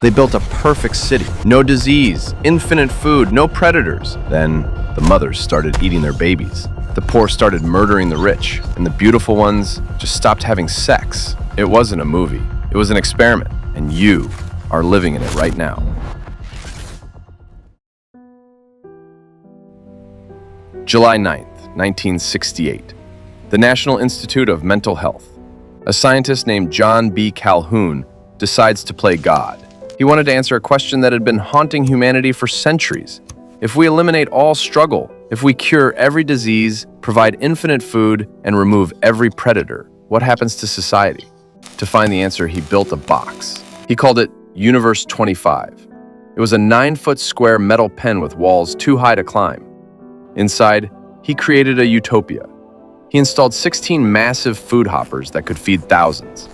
They built a perfect city. No disease, infinite food, no predators. Then the mothers started eating their babies. The poor started murdering the rich, and the beautiful ones just stopped having sex. It wasn't a movie. It was an experiment, and you are living in it right now. July 9th, 1968. The National Institute of Mental Health. A scientist named John B. Calhoun decides to play God. He wanted to answer a question that had been haunting humanity for centuries. If we eliminate all struggle, if we cure every disease, provide infinite food, and remove every predator, what happens to society? To find the answer, he built a box. He called it Universe 25. It was a 9-foot square metal pen with walls too high to climb. Inside, he created a utopia. He installed 16 massive food hoppers that could feed thousands.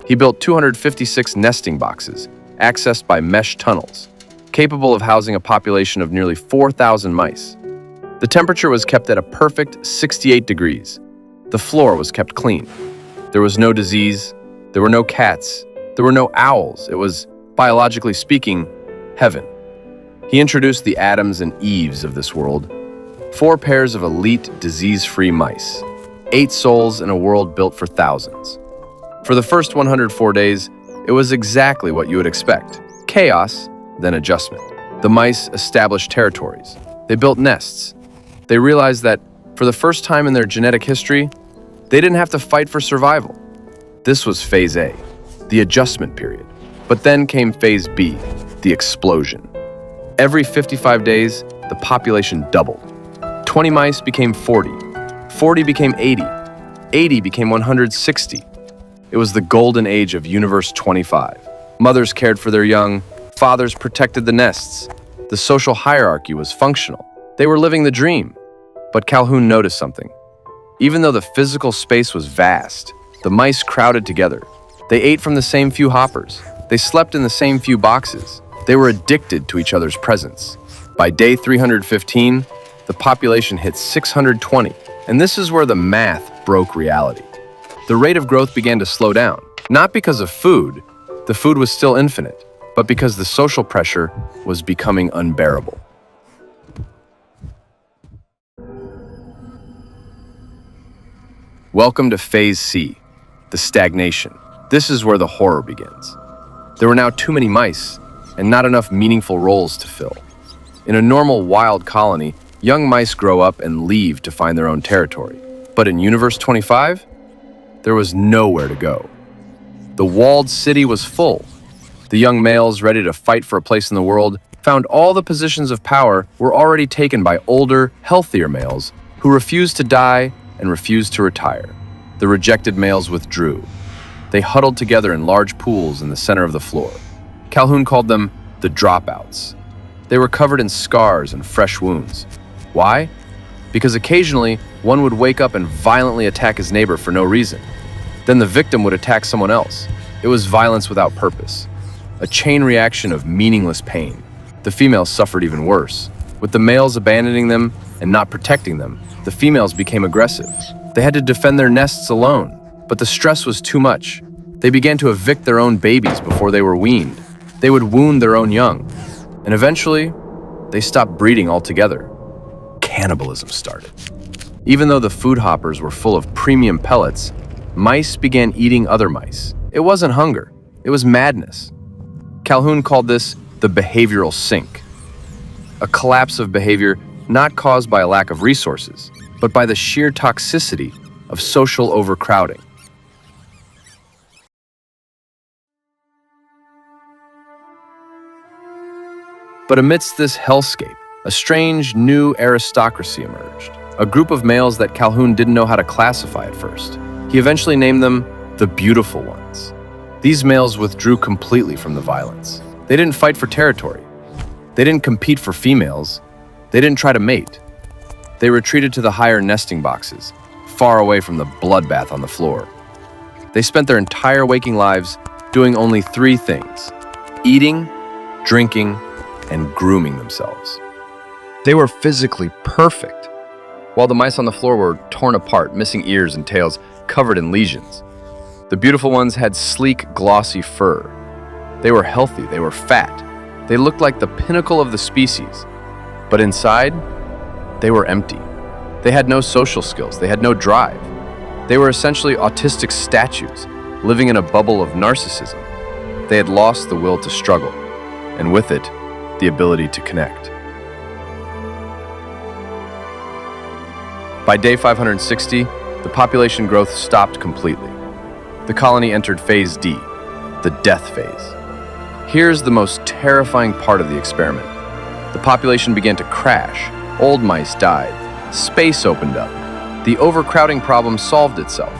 He built 256 nesting boxes, accessed by mesh tunnels, capable of housing a population of nearly 4,000 mice. The temperature was kept at a perfect 68 degrees. The floor was kept clean. There was no disease, there were no cats, there were no owls. It was, biologically speaking, heaven. He introduced the Adams and Eves of this world. 4 pairs of elite, disease-free mice. 8 souls in a world built for thousands. For the first 104 days, it was exactly what you would expect. Chaos, then adjustment. The mice established territories. They built nests. They realized that, for the first time in their genetic history, they didn't have to fight for survival. This was Phase A, the adjustment period. But then came Phase B, the explosion. Every 55 days, the population doubled. 20 mice became 40. 40 became 80. 80 became 160. It was the golden age of Universe 25. Mothers cared for their young. Fathers protected the nests. The social hierarchy was functional. They were living the dream. But Calhoun noticed something. Even though the physical space was vast, the mice crowded together. They ate from the same few hoppers. They slept in the same few boxes. They were addicted to each other's presence. By day 315, the population hit 620, and this is where the math broke reality. The rate of growth began to slow down, not because of food, the food was still infinite, but because the social pressure was becoming unbearable. Welcome to Phase C, the stagnation. This is where the horror begins. There were now too many mice, and not enough meaningful roles to fill. In a normal wild colony, young mice grow up and leave to find their own territory. But in Universe 25, there was nowhere to go. The walled city was full. The young males ready to fight for a place in the world found all the positions of power were already taken by older, healthier males who refused to die and refused to retire. The rejected males withdrew. They huddled together in large pools in the center of the floor. Calhoun called them the Dropouts. They were covered in scars and fresh wounds. Why? Because occasionally, one would wake up and violently attack his neighbor for no reason. Then the victim would attack someone else. It was violence without purpose. A chain reaction of meaningless pain. The females suffered even worse. With the males abandoning them and not protecting them, the females became aggressive. They had to defend their nests alone, but the stress was too much. They began to evict their own babies before they were weaned. They would wound their own young. And eventually, they stopped breeding altogether. Cannibalism started. Even though the food hoppers were full of premium pellets, mice began eating other mice. It wasn't hunger, it was madness. Calhoun called this the behavioral sink. A collapse of behavior not caused by a lack of resources, but by the sheer toxicity of social overcrowding. But amidst this hellscape, a strange new aristocracy emerged. A group of males that Calhoun didn't know how to classify at first. He eventually named them the beautiful ones. These males withdrew completely from the violence. They didn't fight for territory. They didn't compete for females. They didn't try to mate. They retreated to the higher nesting boxes, far away from the bloodbath on the floor. They spent their entire waking lives doing only 3 things: eating, drinking, and grooming themselves. They were physically perfect, while the mice on the floor were torn apart, missing ears and tails, covered in lesions. The beautiful ones had sleek, glossy fur. They were healthy, they were fat. They looked like the pinnacle of the species. But inside, they were empty. They had no social skills, they had no drive. They were essentially autistic statues, living in a bubble of narcissism. They had lost the will to struggle, and with it, the ability to connect. By day 560, the population growth stopped completely. The colony entered phase D, the death phase. Here's the most terrifying part of the experiment. The population began to crash. Old mice died. Space opened up. The overcrowding problem solved itself.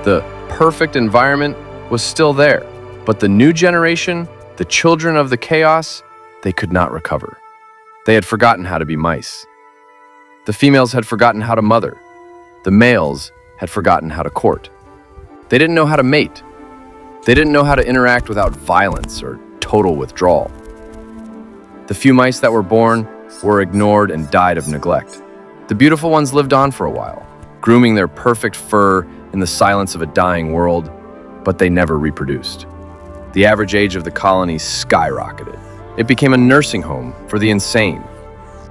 The perfect environment was still there, but the new generation, the children of the chaos, they could not recover. They had forgotten how to be mice. The females had forgotten how to mother. The males had forgotten how to court. They didn't know how to mate. They didn't know how to interact without violence or total withdrawal. The few mice that were born were ignored and died of neglect. The beautiful ones lived on for a while, grooming their perfect fur in the silence of a dying world, but they never reproduced. The average age of the colony skyrocketed. It became a nursing home for the insane.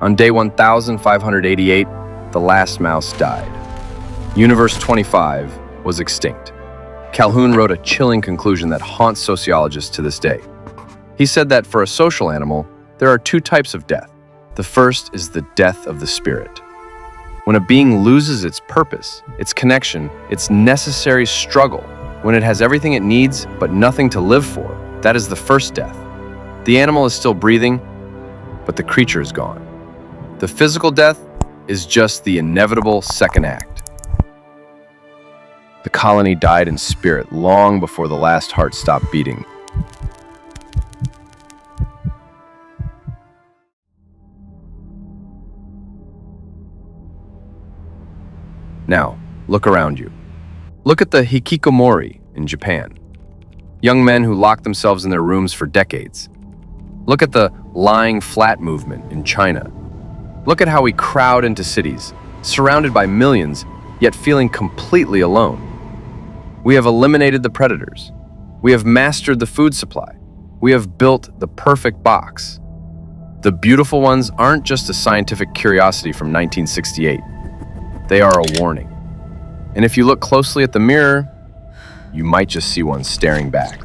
On day 1588, the last mouse died. Universe 25 was extinct. Calhoun wrote a chilling conclusion that haunts sociologists to this day. He said that for a social animal, there are two types of death. The first is the death of the spirit. When a being loses its purpose, its connection, its necessary struggle, when it has everything it needs but nothing to live for, that is the first death. The animal is still breathing, but the creature is gone. The physical death is just the inevitable second act. The colony died in spirit long before the last heart stopped beating. Now, look around you. Look at the hikikomori in Japan. Young men who lock themselves in their rooms for decades. Look at the lying flat movement in China. Look at how we crowd into cities, surrounded by millions, yet feeling completely alone. We have eliminated the predators. We have mastered the food supply. We have built the perfect box. The beautiful ones aren't just a scientific curiosity from 1968. They are a warning. And if you look closely at the mirror, you might just see one staring back.